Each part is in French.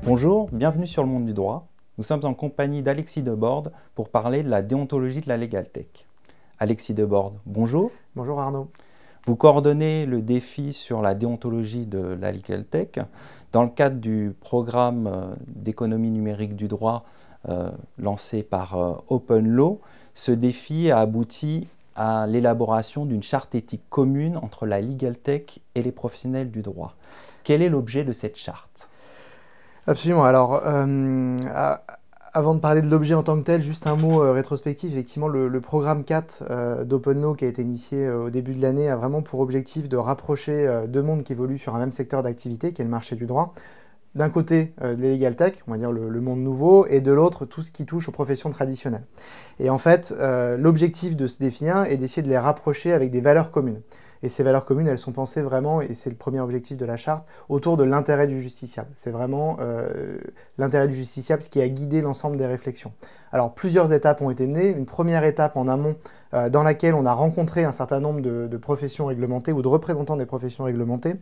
Bonjour, bienvenue sur le monde du droit. Nous sommes en compagnie d'Alexis Deborde pour parler de la déontologie de la LegalTech. Alexis Deborde, bonjour. Bonjour Arnaud. Vous coordonnez le défi sur la déontologie de la LegalTech dans le cadre du programme d'économie numérique du droit lancé par Open Law. Ce défi a abouti à l'élaboration d'une charte éthique commune entre la LegalTech et les professionnels du droit. Quel est l'objet de cette charte ? Absolument. Alors, avant de parler de l'objet en tant que tel, juste un mot rétrospectif. Effectivement, le programme 4 d'Open Law qui a été initié au début de l'année a vraiment pour objectif de rapprocher deux mondes qui évoluent sur un même secteur d'activité, qui est le marché du droit. D'un côté, les legal tech, on va dire le monde nouveau, et de l'autre, tout ce qui touche aux professions traditionnelles. Et en fait, l'objectif de ce défi 1 est d'essayer de les rapprocher avec des valeurs communes. Et ces valeurs communes, elles sont pensées vraiment, et c'est le premier objectif de la charte, autour de l'intérêt du justiciable. C'est vraiment l'intérêt du justiciable ce qui a guidé l'ensemble des réflexions. Alors, plusieurs étapes ont été menées. Une première étape en amont, dans laquelle on a rencontré un certain nombre de professions réglementées ou de représentants des professions réglementées,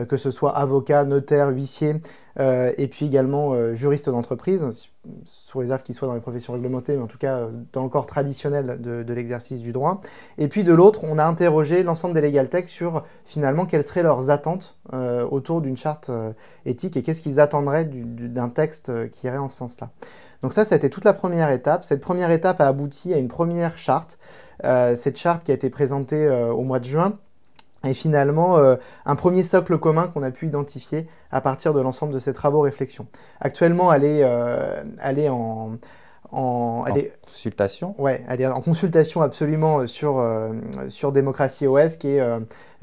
que ce soit avocats, notaires, huissiers, et puis également juristes d'entreprise, sous réserve qu'ils soient dans les professions réglementées, mais en tout cas dans le corps traditionnel de l'exercice du droit. Et puis de l'autre, on a interrogé l'ensemble des legal tech sur finalement quelles seraient leurs attentes autour d'une charte éthique et qu'est-ce qu'ils attendraient d'un texte qui irait en ce sens-là. Donc ça a été toute la première étape. Cette première étape a abouti à une première charte. Cette charte qui a été présentée au mois de juin est finalement un premier socle commun qu'on a pu identifier à partir de l'ensemble de ces travaux réflexion. Actuellement, elle est en consultation. Ouais, elle est en consultation absolument sur Démocratie OS, qui est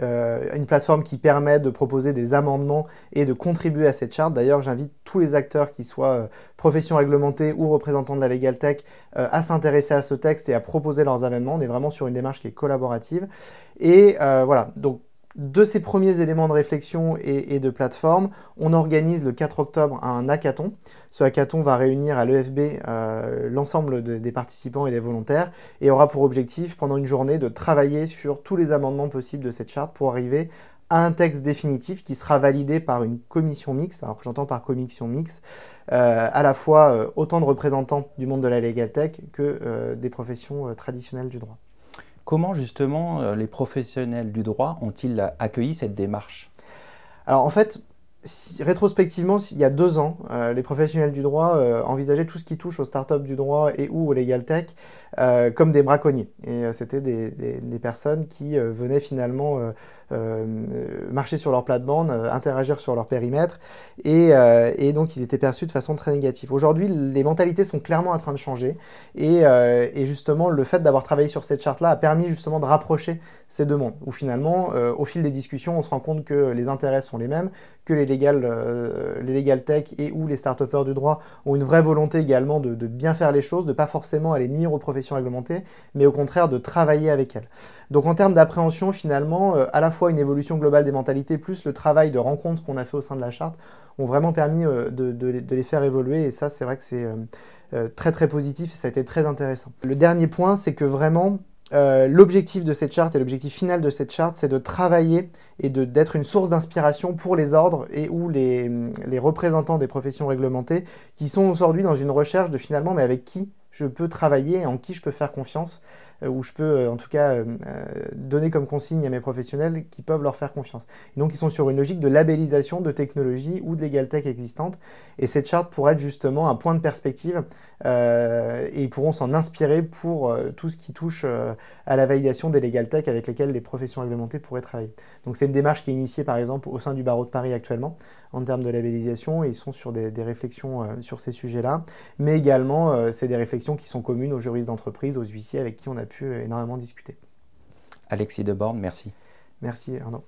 une plateforme qui permet de proposer des amendements et de contribuer à cette charte. D'ailleurs, j'invite tous les acteurs, qui soient professions réglementées ou représentants de la Legal Tech, à s'intéresser à ce texte et à proposer leurs amendements. On est vraiment sur une démarche qui est collaborative. Et voilà, donc de ces premiers éléments de réflexion et de plateforme, on organise le 4 octobre un hackathon. Ce hackathon va réunir à l'EFB l'ensemble des participants et des volontaires et aura pour objectif, pendant une journée, de travailler sur tous les amendements possibles de cette charte pour arriver à un texte définitif qui sera validé par une commission mixte. Alors que j'entends par commission mixte à la fois autant de représentants du monde de la Legal Tech que des professions traditionnelles du droit. Comment justement les professionnels du droit ont-ils accueilli cette démarche? Alors en fait, rétrospectivement, il y a 2 ans, les professionnels du droit envisageaient tout ce qui touche aux startups du droit et ou aux legal tech comme des braconniers. Et c'était des personnes qui venaient finalement marcher sur leur plate-bande, interagir sur leur périmètre, et donc ils étaient perçus de façon très négative. Aujourd'hui, les mentalités sont clairement en train de changer, et justement, le fait d'avoir travaillé sur cette charte-là a permis justement de rapprocher ces deux mondes, où finalement, au fil des discussions, on se rend compte que les intérêts sont les mêmes, que les legal tech et ou les start-upers du droit ont une vraie volonté également de bien faire les choses, de ne pas forcément aller nuire aux professions réglementées, mais au contraire de travailler avec elles. Donc en termes d'appréhension, finalement, à la fois une évolution globale des mentalités, plus le travail de rencontre qu'on a fait au sein de la charte, ont vraiment permis de les faire évoluer, et ça, c'est vrai que c'est très très positif, et ça a été très intéressant. Le dernier point, c'est que vraiment, l'objectif de cette charte et l'objectif final de cette charte, c'est de travailler et d'être une source d'inspiration pour les ordres et ou les représentants des professions réglementées qui sont aujourd'hui dans une recherche de finalement, mais avec qui je peux travailler et en qui je peux faire confiance, où je peux en tout cas donner comme consigne à mes professionnels qui peuvent leur faire confiance. Et donc ils sont sur une logique de labellisation de technologies ou de legal tech existantes, et cette charte pourrait être justement un point de perspective et ils pourront s'en inspirer pour tout ce qui touche à la validation des legal tech avec lesquelles les professions réglementées pourraient travailler. Donc c'est une démarche qui est initiée par exemple au sein du barreau de Paris actuellement en termes de labellisation, et ils sont sur des réflexions sur ces sujets-là, mais également c'est des réflexions qui sont communes aux juristes d'entreprise, aux huissiers avec qui on a pu énormément discuter. Alexis Deborde, merci. Merci Arnaud.